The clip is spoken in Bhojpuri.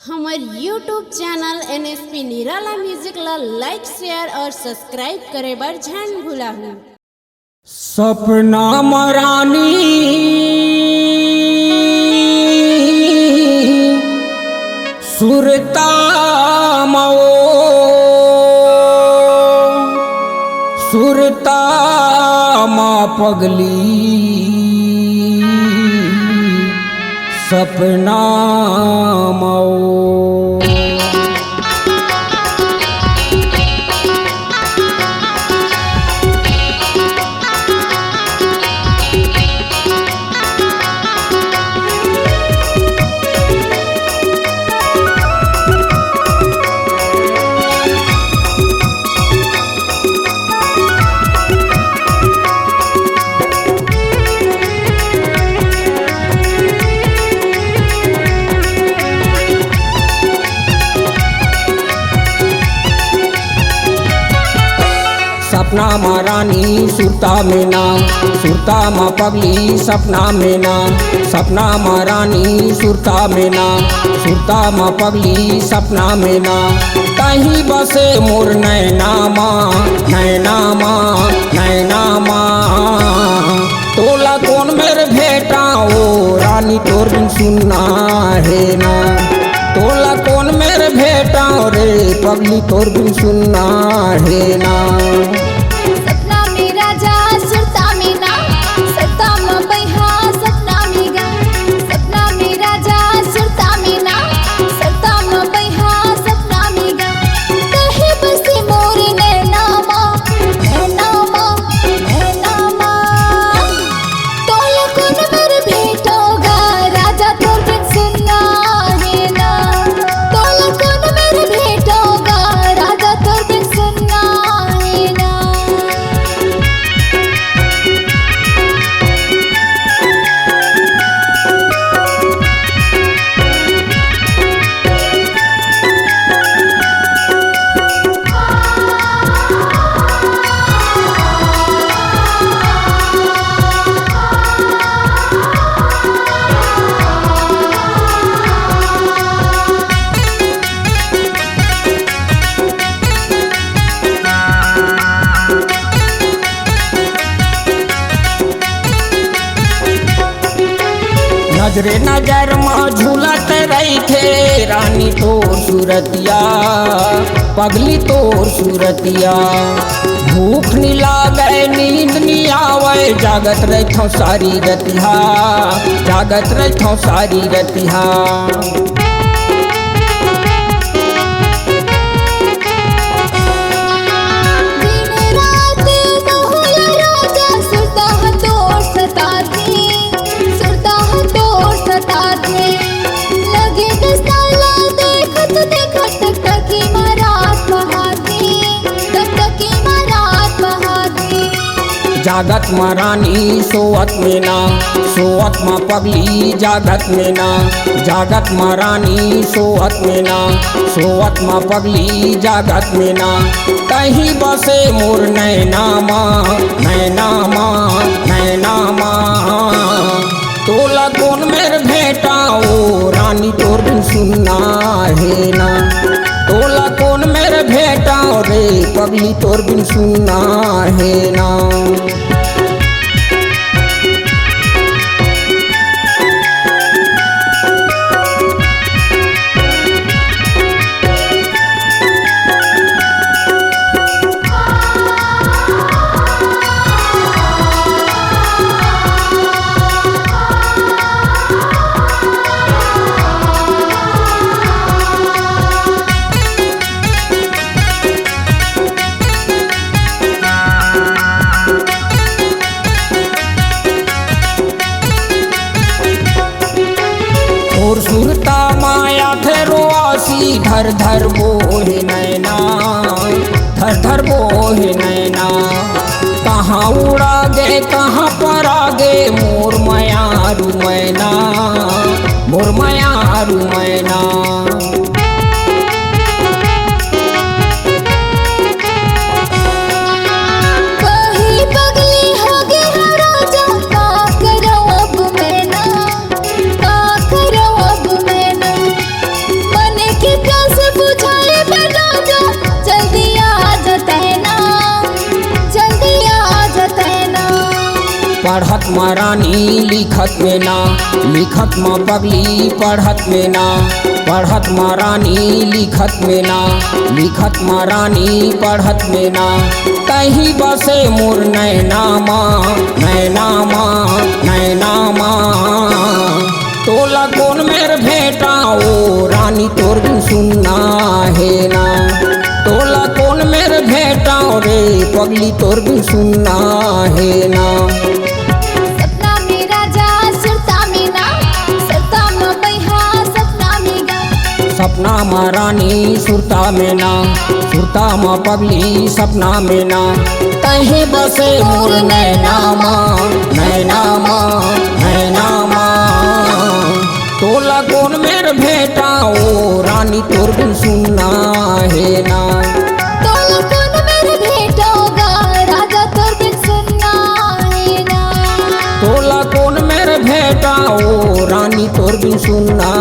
हमार यूट्यूब चैनल NSP निराला म्यूजिक ला लाइक शेयर और सब्सक्राइब करे बर झन भूलाहू। सपना मरानी सुरता मओ सुरता मा पगली सपना मओ सपना महारानी सुरता में ना सुरता माँ पगली सपना में ना सपना महारानी सुरता में ना सुरता माँ पगली सपना में ना कहीं बसे मोर नैना माँ नैना माँ नैना माँ तोला कौन मेरे भेटा ओ रानी तोर बिन सुनना है ना तोला कौन मेरे भेटा रे पगली तोर बिन सुनना है ना। सपना में राजा सुरता में ना सपना में बैहा सपना में गा सपना में राजा सुरता में ना सपना में बैहा सपना में गा कहे बसी मोर नैना माँ नैना माँ नैना माँ तोला कौन मेरे भेटोगा राजा तोर बिन सुनना है ना तोला कौन मेरे भेटोगा राजा तोर बिन सुनना है ना। नजरे नजर माँ झूलत रही थे रानी तोर सूरतिया पगली तोर सूरतिया भूख नहीं लागे नींद नहीं आवे जागत रहथो सारी रतिहा जागत रहथो सारी रतिहा। दिन रात मोहला राजा सुरता है तोर सताते सुरता है तोर सताते लगे दस्ताला देखत देखत तकी मारात बहाते तकी मारात बहाते जागत माँ रानी सोवत में ना सोवत माँ पगली जागत में ना जागत माँ रानी सोवत में ना सोवत माँ पगली जागत में ना कहीं बसे मोर नैना माँ नैना माँ नैना माँ तोला कौन मेरे भेटा ओ रानी तोर बिन सुनना है ना तोला कौन मेरे भेटा रे पगली तोर बिन सुनना है ना। और सुरता माया थे रोआसी धर धर बोहे नैना धर धर बोहे नैना कहाँ उड़ा गे कहाँ पर आगे मोर मयारू मैना मोर मयारू मैना। कहीं पगली हो गया राजा का करो अब मैं ना का करो अब मैं ना मन पढ़त में रानी लिखत में ना, लिखत में पगली पढ़त में ना, पढ़त में रानी लिखत में ना, लिखत में रानी पढ़त में ना। कहीं बसे मोर नैना माँ, नैना माँ, नैना माँ। तोला कौन मेर भेटा ओ रानी तोर बिन सुनना है ना, तोला कौन मेर भेटा रे पगली तोर बिन सुनना है ना। सपना में राजा सुरता में ना, सुरता में बैहा सपना में गा। सपना में रानी सुरता में ना, सुरता में पगली सपना में ना। कहीं बसे मोर नैना माँ, नैना माँ, नैना माँ। तोला कौन मेर भेटा ओ रानी तोर बिन सुनना है ना, तोला कौन मेरे भेटोगा राजा तोर बिन सुनना है ना। तोला कौन मेर भेटा ओ रानी तोर बिन सुनना